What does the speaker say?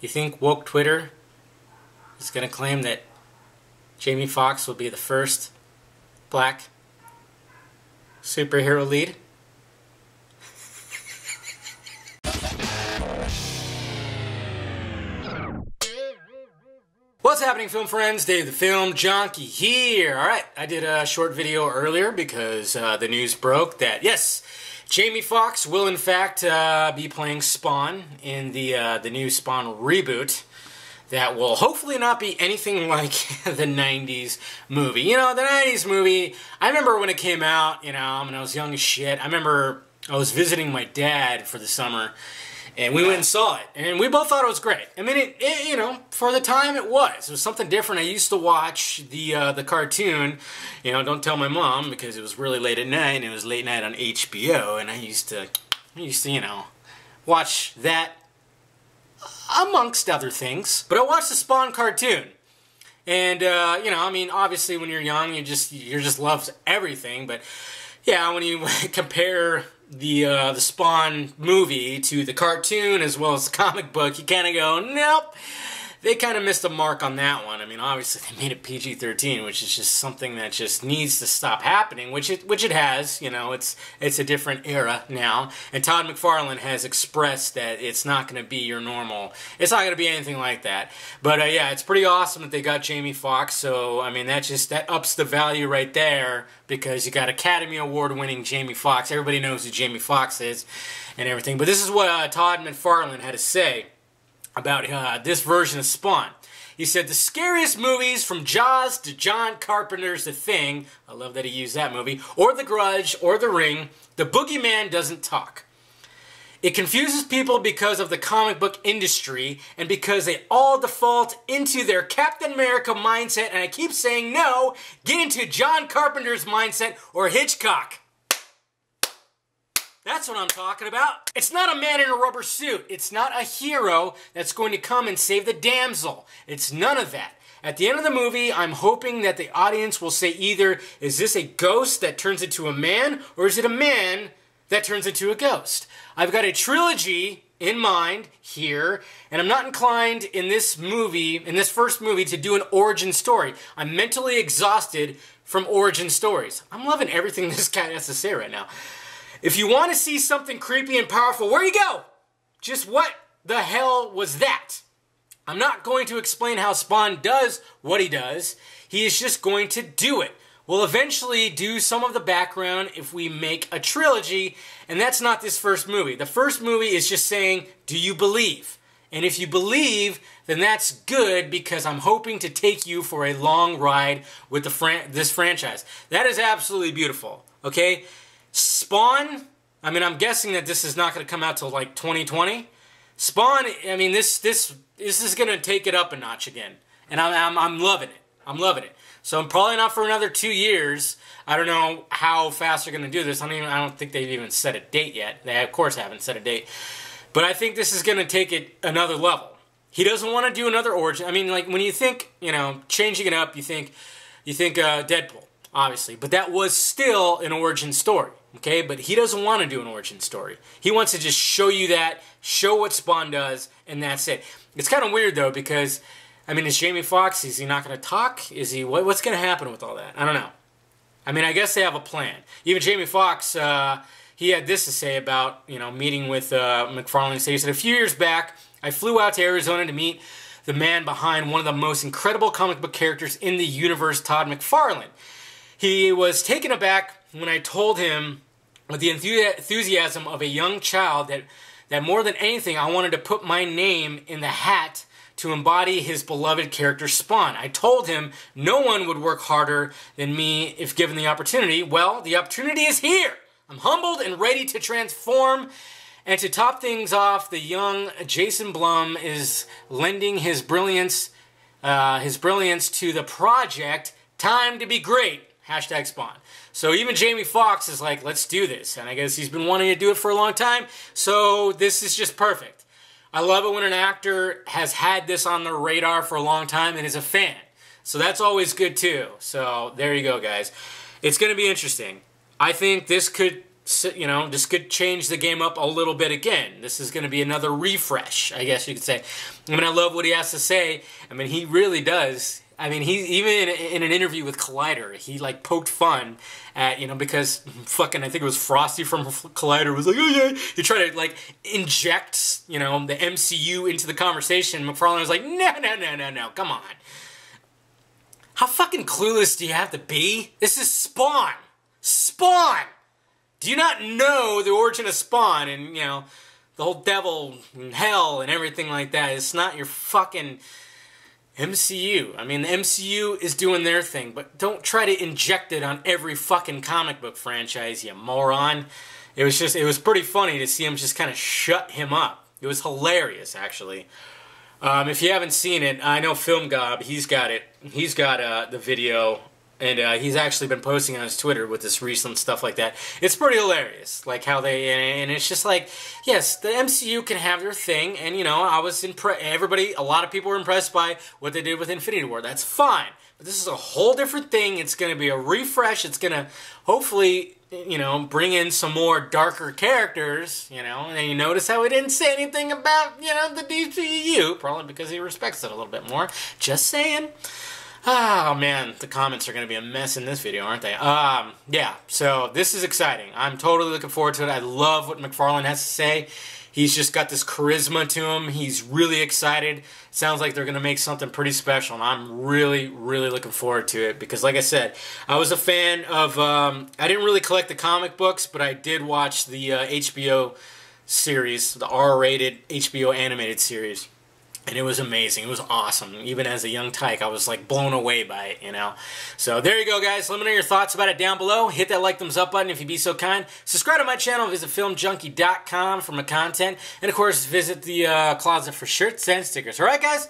You think woke Twitter is going to claim that Jamie Foxx will be the first black superhero lead? What's happening, film friends? Dave the Film Junkie here. Alright, I did a short video earlier because the news broke that, yes, Jamie Foxx will in fact be playing Spawn in the new Spawn reboot that will hopefully not be anything like the 90s movie. You know, the 90s movie, I remember when it came out, you know, when I was young as shit. I remember I was visiting my dad for the summer, and we went and saw it, and we both thought it was great. I mean, it you know, for the time it was. It was something different. I used to watch the cartoon, you know, don't tell my mom, because it was really late at night, and it was late night on HBO, and I used to, you know, watch that amongst other things. But I watched the Spawn cartoon, and you know, I mean, obviously when you're young, you just love everything. But yeah, when you compare the Spawn movie to the cartoon as well as the comic book, you kind of go, nope. They kind of missed the mark on that one. I mean, obviously they made it PG-13, which is just something that just needs to stop happening, which it has. You know, it's a different era now, and Todd McFarlane has expressed that it's not going to be your normal. It's not going to be anything like that. But yeah, it's pretty awesome that they got Jamie Foxx. So I mean, that ups the value right there, because you got Academy Award-winning Jamie Foxx. Everybody knows who Jamie Foxx is and everything. But this is what Todd McFarlane had to say about this version of Spawn. He said, the scariest movies from Jaws to John Carpenter's The Thing, I love that he used that movie, or The Grudge, or The Ring, the boogeyman doesn't talk. It confuses people because of the comic book industry, and because they all default into their Captain America mindset, and I keep saying no, get into John Carpenter's mindset or Hitchcock. That's what I'm talking about. It's not a man in a rubber suit. It's not a hero that's going to come and save the damsel. It's none of that. At the end of the movie, I'm hoping that the audience will say either, is this a ghost that turns into a man, or is it a man that turns into a ghost? I've got a trilogy in mind here, and I'm not inclined in this movie, in this first movie, to do an origin story. I'm mentally exhausted from origin stories. I'm loving everything this guy has to say right now. If you want to see something creepy and powerful, where you go? Just what the hell was that? I'm not going to explain how Spawn does what he does. He is just going to do it. We'll eventually do some of the background if we make a trilogy, and that's not this first movie. The first movie is just saying, do you believe? And if you believe, then that's good, because I'm hoping to take you for a long ride with this franchise. That is absolutely beautiful, okay? Spawn, I mean, I'm guessing that this is not going to come out till like 2020. Spawn, I mean, this is going to take it up a notch again, and I'm loving it. I'm loving it. So I'm probably not for another 2 years. I don't know how fast they're going to do this. I don't think they've even set a date yet. They of course haven't set a date, but I think this is going to take it another level. He doesn't want to do another origin. I mean, like when you think, you know, changing it up, you think Deadpool, obviously, but that was still an origin story. Okay, but he doesn't want to do an origin story. He wants to just show you that, show what Spawn does, and that's it. It's kind of weird, though, because, I mean, is Jamie Foxx, is he not going to talk? Is he, what's going to happen with all that? I don't know. I mean, I guess they have a plan. Even Jamie Foxx, he had this to say about, you know, meeting with McFarlane. He said, a few years back, I flew out to Arizona to meet the man behind one of the most incredible comic book characters in the universe, Todd McFarlane. He was taken aback when I told him, with the enthusiasm of a young child, that more than anything, I wanted to put my name in the hat to embody his beloved character Spawn. I told him no one would work harder than me if given the opportunity. Well, the opportunity is here. I'm humbled and ready to transform. And to top things off, the young Jason Blum is lending his brilliance to the project. Time to be great. Hashtag Spawn. So even Jamie Foxx is like, let's do this. And I guess he's been wanting to do it for a long time. So this is just perfect. I love it when an actor has had this on their radar for a long time and is a fan. So that's always good too. So there you go, guys. It's going to be interesting. I think this could you know, this could change the game up a little bit again. This is going to be another refresh, I guess you could say. I mean, I love what he has to say. I mean, he really does. I mean, he even in an interview with Collider, he like poked fun at, you know, because fucking, I think it was Frosty from Collider was like, oh yeah, he tried to like inject, you know, the MCU into the conversation. McFarlane was like, no, come on. How fucking clueless do you have to be? This is Spawn. Spawn! Do you not know the origin of Spawn and, you know, the whole devil and hell and everything like that? It's not your fucking MCU. I mean, the MCU is doing their thing, but don't try to inject it on every fucking comic book franchise, you moron. It was pretty funny to see him just kind of shut him up. It was hilarious, actually. If you haven't seen it, I know Film Gob, he's got it. He's got the video, and he's actually been posting on his Twitter with this recent stuff like that. It's pretty hilarious, like how they, and it's just like, yes, the MCU can have their thing, and you know, I was impressed, a lot of people were impressed by what they did with Infinity War. That's fine, but this is a whole different thing. It's going to be a refresh. It's going to, hopefully, you know, bring in some more darker characters, you know, and you notice how he didn't say anything about, you know, the DCU, probably because he respects it a little bit more. Just saying. Oh, man, the comments are going to be a mess in this video, aren't they? Yeah, so this is exciting. I'm totally looking forward to it. I love what McFarlane has to say. He's just got this charisma to him. He's really excited. It sounds like they're going to make something pretty special, and I'm really, really looking forward to it because, like I said, I was a fan of, I didn't really collect the comic books, but I did watch the HBO series, the R-rated HBO animated series. And it was amazing. It was awesome. Even as a young tyke, I was like blown away by it, you know. So there you go, guys. Let me know your thoughts about it down below. Hit that like, thumbs up button if you'd be so kind. Subscribe to my channel. Visit filmjunkie.com for my content. And, of course, visit the closet for shirts and stickers. All right, guys?